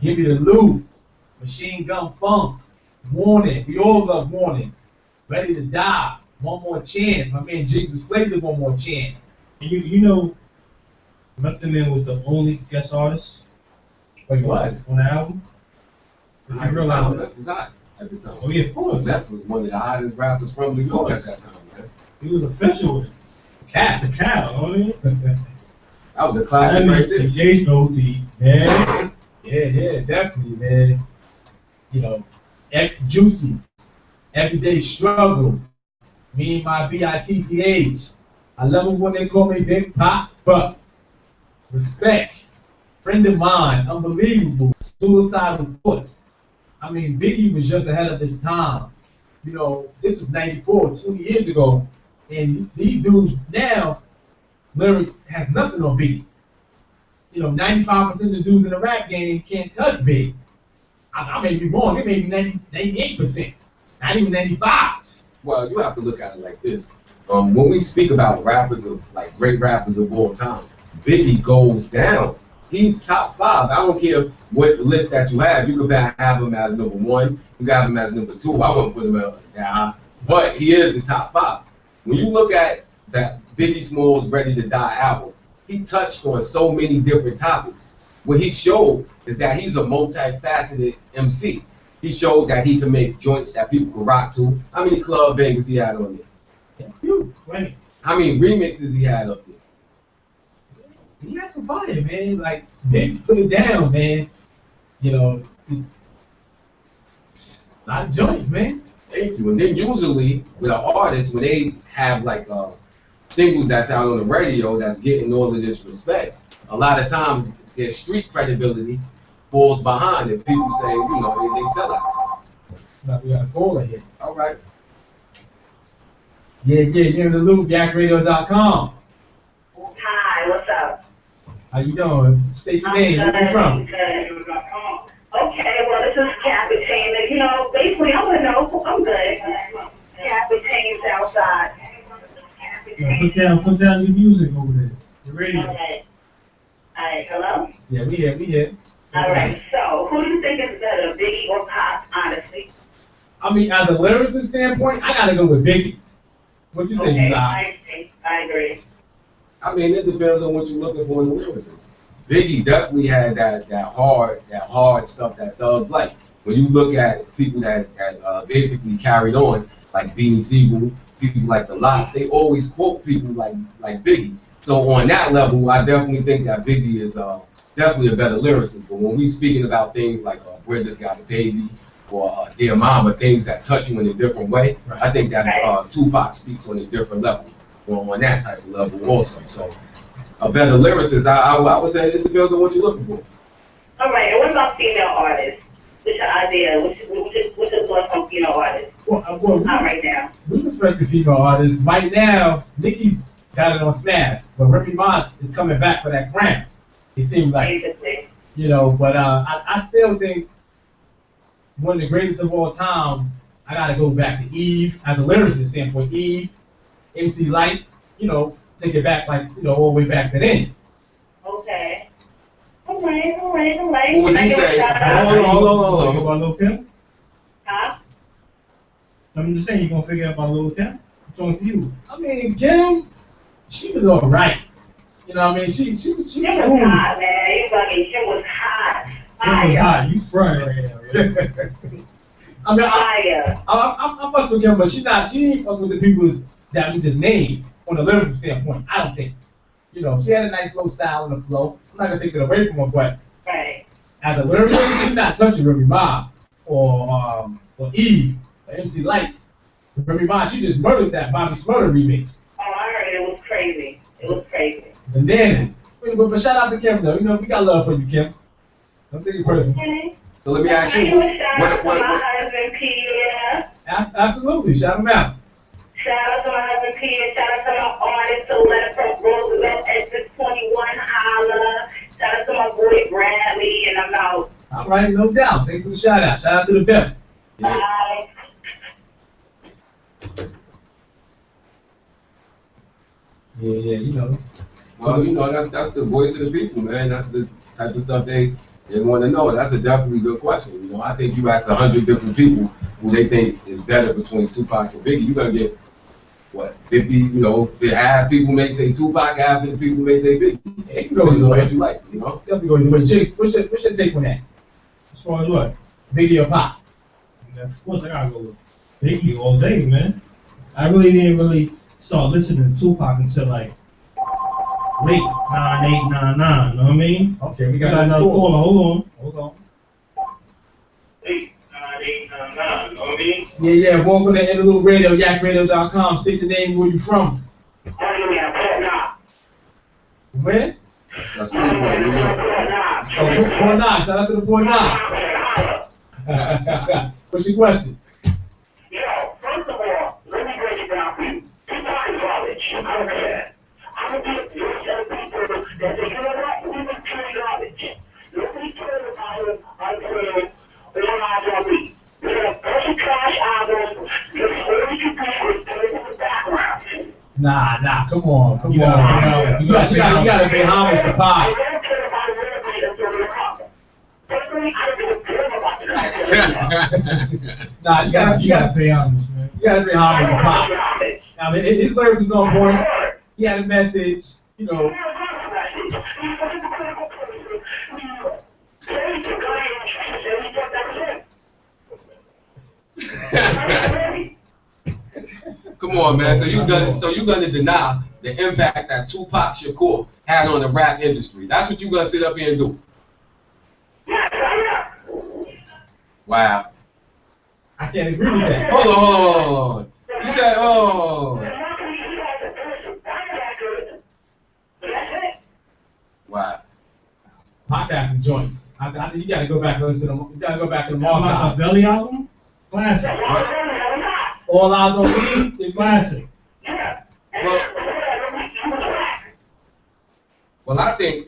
Give me the loot. Machine Gun Funk. Warning. We all love Warning. Ready to Die. One More Chance. My man Jesus Flavor, One More Chance. And you know, Method Man was the only guest artist. Wait, what? On the album. If you realize Meth was hot at the time. Oh yeah, of course. Meth was one of the hottest rappers from New York at that time, man. He was official with it. Cat. The cow, you know what I mean? That was a classic right there. H-O-T, man. Yeah, definitely, man. You know, Juicy, Everyday Struggle, me and my B-I-T-C-H. I love it when they call me Big Papa. Respect, Friend of Mine, Unbelievable, Suicidal Thoughts. I mean, Biggie was just ahead of his time. You know, this was 94, 20 years ago, and these dudes now, lyrics has nothing on Biggie. You know, 95% of the dudes in the rap game can't touch Big. I may be wrong, it may be 98%, not even 95. Well, you have to look at it like this. When we speak about rappers of like great rappers of all time, Biggie goes down. He's top 5. I don't care what list that you have. You could have him as number 1. You got him as number 2. I wouldn't put him that high, but he is the top 5. When you look at that Biggie Smalls Ready to Die album, he touched on so many different topics. What he showed is that he's a multifaceted MC. He showed that he can make joints that people can rock to. How many club bangers he had on there? Phew, plenty. How many remixes he had up there? He had some fire, man. Like, Big put it down, man. You know, a lot of joints, man. Thank you. And then usually with an artist, when they have like singles that's out on the radio that's getting all of this respect, a lot of times their street credibility falls behind and people say, you know, they sell out. Now we got a caller here. All right. Yeah, you're in the loop, YakRadio.com. Hi, what's up? How you doing? State your name. Where you from? Okay, well, this is Captain. You know, basically, I want to know. I'm good. Captain Southside. Put down your music over there. The radio. All right. Hello? Yeah, we here. All right, so who do you think is better, Biggie or Pop, honestly? I mean, as a lyricist standpoint, I gotta go with Biggie. What you say, Okay, Eli? I agree. I mean, it depends on what you're looking for in the lyricist. Biggie definitely had that hard stuff that thugs like. When you look at people that basically carried on, like Beanie Siegel, people like the Lox, they always quote people like Biggie. So on that level, I definitely think that Biggie is definitely a better lyricist. But when we speaking about things like Brenda's Got a Baby or Dear Mama, things that touch you in a different way, Right. I think that Tupac speaks on a different level, or on that type of level also. So a better lyricist, I would say it depends on what you're looking for. All right, and what about female artists? What's your idea? What's your thoughts on female artists? Well, Not right now. we respect the female artists. Right now, Nicki got it on Smash, but Remy Ma is coming back for that crown. It seems like, Basically. you know, but I still think one of the greatest of all time, I gotta go back to Eve, as a lyricist standpoint, Eve, MC Light, you know, take it back like, you know, all the way back to then. Okay. All right. What would you say? Hold on. Think about Lil Kim? Huh? I'm just saying, you gonna figure out about Lil Kim? I'm talking to you. I mean, Kim, she was all right. You know what I mean? She was Kim was cool. hot, man. You fucking Kim was hot. Kim was hot. You front right now, right? I mean, Fire. I fuck with Kim, but she ain't fuck with the people that we just named on a lyrical standpoint. I don't think. You know, she had a nice low style in the flow. I'm not gonna take it away from her, but Right. as a lyricist, she's not touching Remy Ma or Eve or MC Light. Remy Ma, she just murdered that Bobby Smurder remix. Oh, I heard it was crazy. It was crazy. Bananas. But shout out to Kim though. You know, we got love for you, Kim. Don't take it personal. Okay. So let me ask you, Shout out to my what husband, Pierre. Absolutely. Shout him out. Shout out to my husband, Pierre. Shout out to my artist, Soletta from Roosevelt, Exit 21, Holla. Shout out to my boy, Bradley, and I'm out. All right, no doubt. Thanks for the shout out. Shout out to the pimp. Bye. Yeah, you know. well, you know, that's the voice of the people, man. That's the type of stuff they They want to know. That's a definitely good question. You know, I think you ask 100 different people who they think is better between Tupac and Biggie, you're gonna get what 50. You know, half people may say Tupac, half of the people may say Biggie. It can go either way. What you like, you know? Definitely go either way. Jigs, what's your take on that? As far as what? Biggie or Pac? Of course, I gotta go with Biggie all day, man. I really didn't start listening to Tupac until like late 98, 99. You know what I mean? Okay, we We got got another caller. Hold on. Yeah. Welcome to Interlude Radio, yakradio.com. State your name, where you from. Where? That's cool, man. New York. Oh, Port Knox. Shout out to the Port Knox. What's your question? First of all, let me break it down for you. Tupac is garbage. I don't care. I'm gonna get this other people that say, you know what, we was pure garbage. Nobody cared about him until All Eyes on Me. We had a bunch of trash albums. The only you do is play in the background. Nah, come on. You gotta pay homage to I Pac. don't care about the lyrics until they're out. Personally, I don't give a damn about the lyrics. Nah, you gotta pay homage, man. pay homage to Pac. I mean, his lyrics was on point. He had a message, you know. Come on, man. So you're gonna deny the impact that Tupac Shakur had on the rap industry. That's what you're gonna sit up here and do. Wow. I can't agree with that. Hold on. You said, oh. Wow. Pac had some joints. I think you gotta go back and listen to them. You gotta go back to the Mars My album. Belly album? Classic. All Eyes on Me. The classic.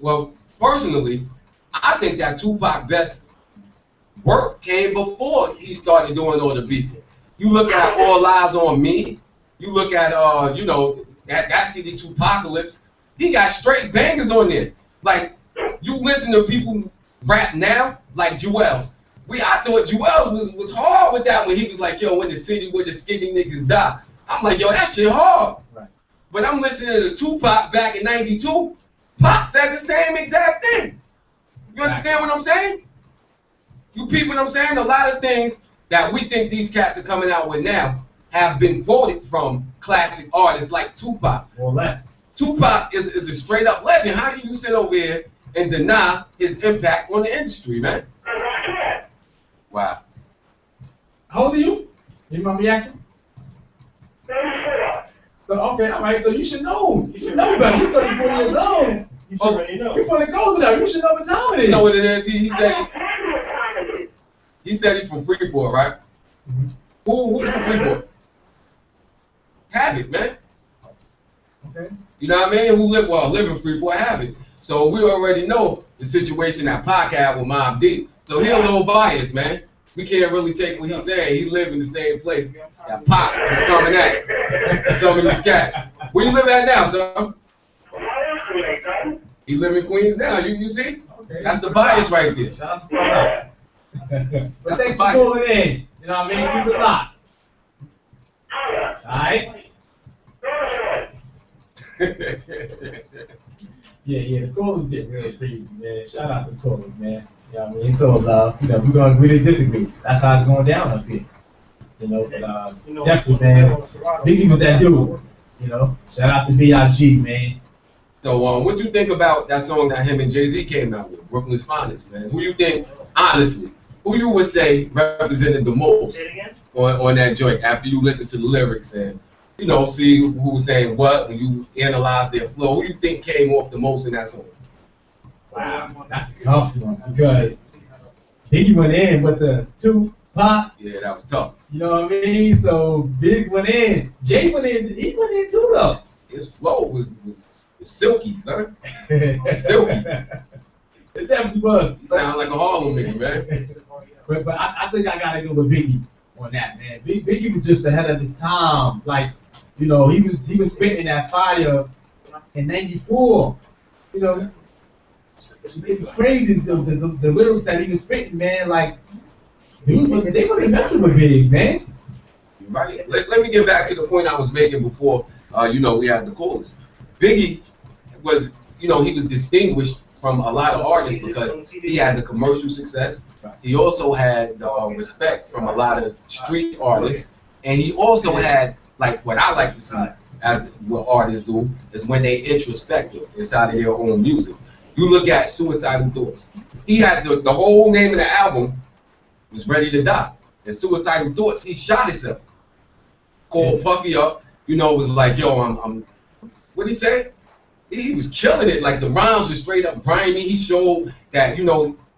Well, personally, I think that Tupac's best work came before he started doing all the beefing. You look at All Eyes on Me. You look at that CD Tupacalypse. He got straight bangers on there. Like you listen to people rap now, like Jewels. I thought Jewels was hard with that when he was like, yo, when the city where the skinny niggas die. I'm like, yo, that shit hard. Right. But I'm listening to Tupac back in '92. Pac said the same exact thing. You understand what I'm saying? You peep what I'm saying? A lot of things that we think these cats are coming out with now have been quoted from classic artists like Tupac. Or less. Tupac is a straight up legend. How can you sit over here and deny his impact on the industry, man? Wow. How old are you? You mind me asking? So, okay, all right. So you should know. You should know better. You're 34 years old. You should already know. You're from the Golden Era. You should know what time it is. You know what it is? He said he's from Freeport, right? Mm-hmm. Who's from Freeport? Havoc, man. Okay. You know what I mean? Who live in Freeport, Havoc. So we already know the situation that Pac had with Mobb Deep. So he a little biased, man. We can't really take what he's saying. He live in the same place that Pac was coming at. Some of these cats. Where you live at now, son? He live in Queens now. You see? Okay. That's the bias right there. Shout out to Pac. But That's thanks the for bias. calling in. You know what I mean? Keep it locked. All right? Yeah, the callers get real crazy, man. Shout out to the callers, man. You know what I mean? So, we're going to agree to disagree. That's how it's going down up here. You know, but definitely, man. Biggie was that dude. You know, shout out to B.I.G., man. So, what you think about that song that him and Jay-Z came out with, Brooklyn's Finest, man? Who you think, honestly, who you would say represented the most on that joint after you listen to the lyrics and, you know, see who was saying what when you analyze their flow? Who you think came off the most in that song? Wow, that's a tough one because Biggie went in with the Tupac. Yeah, that was tough. You know what I mean? So Big went in. Jay went in. He went in too, though. His flow was silky, son. Silky. It definitely was. He sounded like a Harlem nigga, man. But I think I gotta go with Biggie on that, man. Biggie was just ahead of his time. Like, you know, he was spitting that fire in '94. You know, It's crazy the lyrics that he was spitting, man. Like they wasn't messing with Big, man. Right. Let me get back to the point I was making before. We had the callers. Biggie was, he was distinguished from a lot of artists because he had the commercial success. He also had the respect from a lot of street artists, and he also had, like, what I like to see as what artists do is when they introspective inside of their own music. You look at Suicidal Thoughts. He had the whole name of the album was Ready to Die. And Suicidal Thoughts, he shot himself. Called Puffy up, it was like, yo, I'm what did he say? He was killing it. Like the rhymes were straight up grimy. He showed that,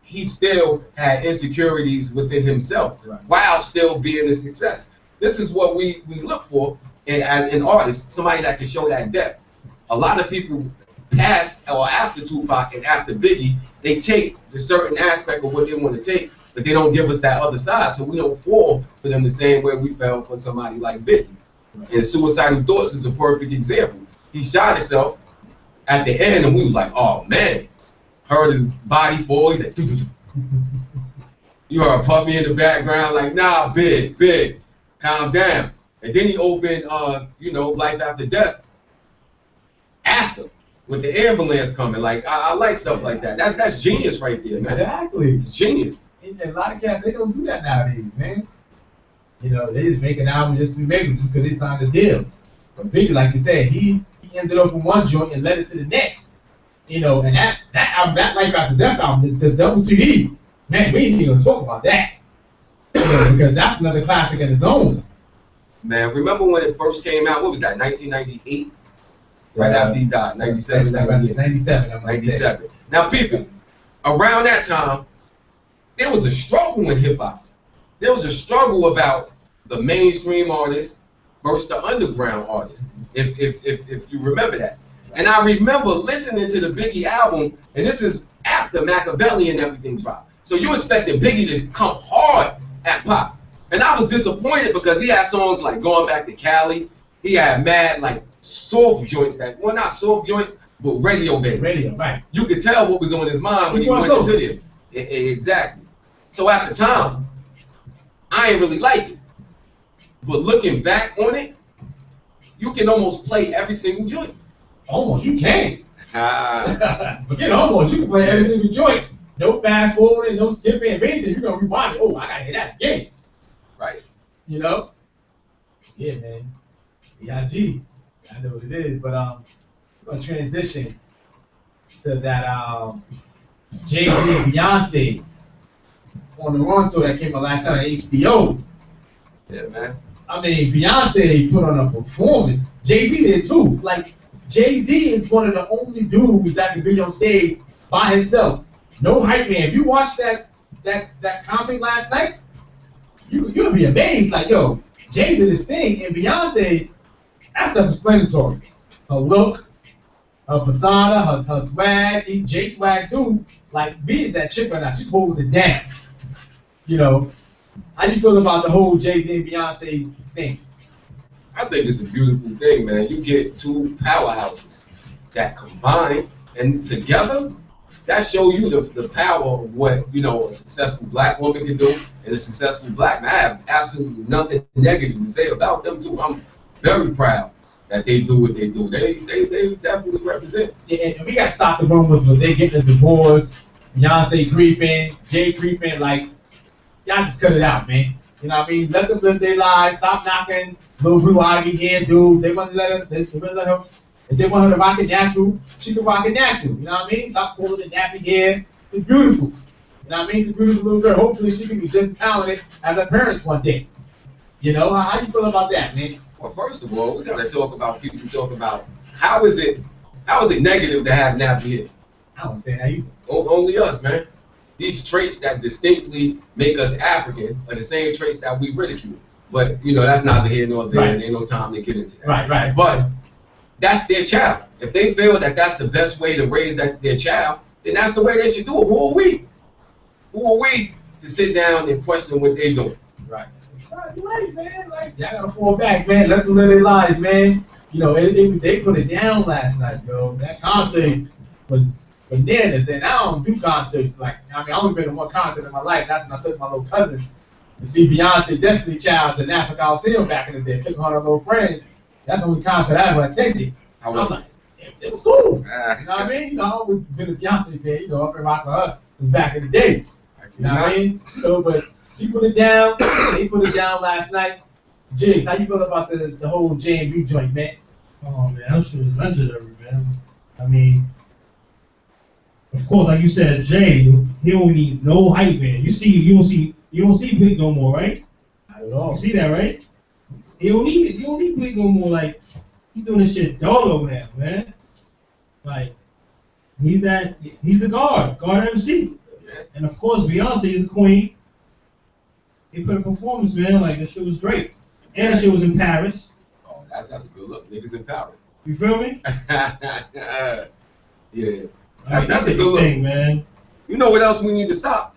he still had insecurities within himself while still being a success. This is what we look for in artists, somebody that can show that depth. A lot of people past or after Tupac and after Biggie, they take the certain aspect of what they want to take, but they don't give us that other side, so we don't fall for them the same way we fell for somebody like Biggie. And Suicidal Thoughts is a perfect example. He shot himself at the end, and we was like, oh man, heard his body fall. He said, you heard Puffy in the background, like, nah, big, calm down. And then he opened, Life After Death. After, with the ambulance coming, like I like stuff like that. That's genius right there, man. Exactly. It's genius. And a lot of cats, they don't do that nowadays, man. They just make an album just to be made just because they signed a deal. But Biggie, like you said, he ended up with one joint and led it to the next. And that album, that Life After Death album, the double CD, man, we ain't even gonna talk about that. Because that's another classic in its own. Man, remember when it first came out? What was that, 1998? Right after he died, 97, 98. 97. Now, people, around that time, there was a struggle in hip-hop. There was a struggle about the mainstream artists versus the underground artists, if you remember that. And I remember listening to the Biggie album, and this is after Machiavelli and everything dropped. So you expected Biggie to come hard at pop. And I was disappointed because he had songs like Going Back to Cali. He had mad, like, soft joints not soft joints, but radio babies. Radio, right. You could tell what was on his mind when he went into this. Exactly. So at the time, I ain't really like it. But looking back on it, you can almost play every single joint. Almost, you can. Forget almost, you can play every single joint. No fast forwarding, no skipping, if anything, you're going to rewind it. Oh, I got to hear that again. Right. Yeah, man. B.I.G. I know what it is, but we're going to transition to that Jay-Z and Beyonce on the Run tour that came out last night on HBO. Yeah, man. I mean, Beyonce put on a performance. Jay-Z did too. Like, Jay-Z is one of the only dudes that can be on stage by himself. No hype man. If you watched that concert last night, you'll be amazed. Like, yo, Jay did his thing, and Beyonce, that's self-explanatory. Her look, her persona, her swag, Jay swag too. Like, B is that chick right now. She's holding it down. How do you feel about the whole Jay-Z and Beyonce thing? I think it's a beautiful thing, man. You get two powerhouses that combine and together, that show you the power of what, a successful black woman can do and a successful black man. I have absolutely nothing negative to say about them too. I'm very proud that they do what they do. They definitely represent. Yeah, and we got to stop the rumors of they getting a divorce, Beyonce creeping, Jay creeping. Like, y'all just cut it out, man. You know what I mean? Let them live their lives. Stop knocking little Blue Ivy here, dude. They want to let her. They let her. If they want her to rock it natural, she can rock it natural. You know what I mean? Stop pulling it nappy hair. It's beautiful. You know what I mean? It's a beautiful little girl. Hopefully she can be just as talented as her parents one day. How do you feel about that, man? Well, first of all, we gotta talk about how is it negative to have nappy hair? I don't say that either. Only us, man. These traits that distinctly make us African are the same traits that we ridicule. But, that's neither here nor there. Right. There ain't no time to get into that. Right. But that's their child. If they feel that that's the best way to raise their child, then that's the way they should do it. Who are we? Who are we to sit down and question what they're doing? Right. Right, man. Like, y'all gotta fall back, man. Let them live their lives, man. They put it down last night, yo. That concert was bananas. Then I don't do concerts. Like, I mean, I only been to one concert in my life. That's when I took my little cousins to see Beyonce Destiny Child at the National Coliseum back in the day. Took her and her little friends. That's the only concert I ever attended. I was like, it was cool. You know what I mean? You know, I've always been a Beyonce fan. You know, I've been rocking her since back in the day. You know what I mean? You know, but she put it down. They put it down last night. Jigs, how you feel about the whole J&B joint, man? Oh man, that shit was legendary, man. I mean, of course, like you said, Jay, he don't need no hype, man. You don't see Bleak no more, right? I don't know. You see that, right? You don't need Bleak no more. Like, he's doing this shit dolo now, man. Like, he's the God MC. And of course, Beyonce is the queen. He put a performance, man. Like, the shit was great. And the shit was in Paris. Oh, that's a good look. Niggas in Paris. You feel me? Yeah. That's a good look. thing, man. You know what else we need to stop?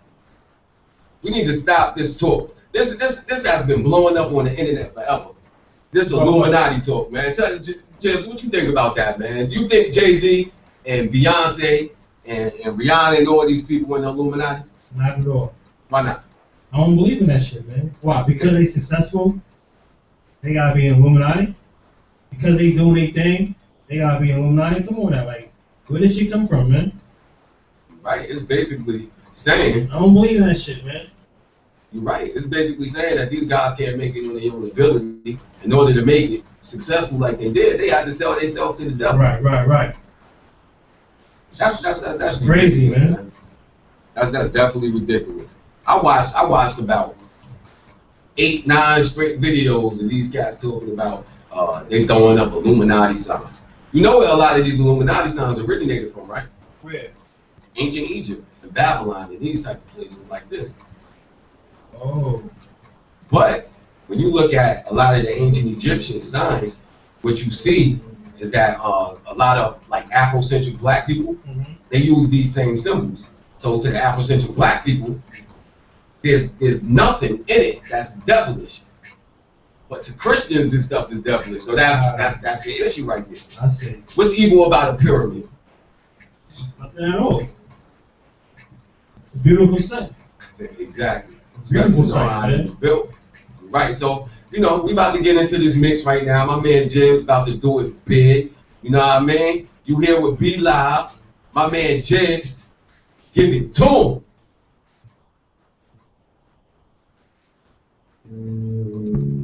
We need to stop this talk. This has been blowing up on the internet forever. This Illuminati talk, man. Tell Jibs, what you think about that, man? You think Jay-Z and Beyonce and Rihanna and all these people in the Illuminati? Not at all. Why not? I don't believe in that shit, man. Why? Because they successful, they gotta be in Illuminati. Because they doing their thing, they gotta be in Illuminati. Come on now, like, where did shit come from, man? Right, it's basically saying. I don't believe in that shit, man. You're right. It's basically saying that these guys can't make it on their own ability. In order to make it successful like they did, they had to sell themselves to the devil. Right. That's crazy, man. That's definitely ridiculous. I watched about 8-9 straight videos of these cats talking about they throwing up Illuminati signs. You know where a lot of these Illuminati signs originated from, right? Where? Ancient Egypt and Babylon and these type of places like this. Oh. But when you look at a lot of the ancient Egyptian signs, what you see is that a lot of like Afrocentric black people, they use these same symbols. So to the Afrocentric black people, there's nothing in it that's devilish. But to Christians, this stuff is devilish. So that's the issue right there. I see. What's evil about a pyramid? Nothing at all. It's a beautiful sight. Exactly. Beautiful Especially sight, how it man. was built. Right. So, you know, we about to get into this mix right now. My man Jim's about to do it big. You know what I mean? You here with B Live. My man Jibs. Give it to him.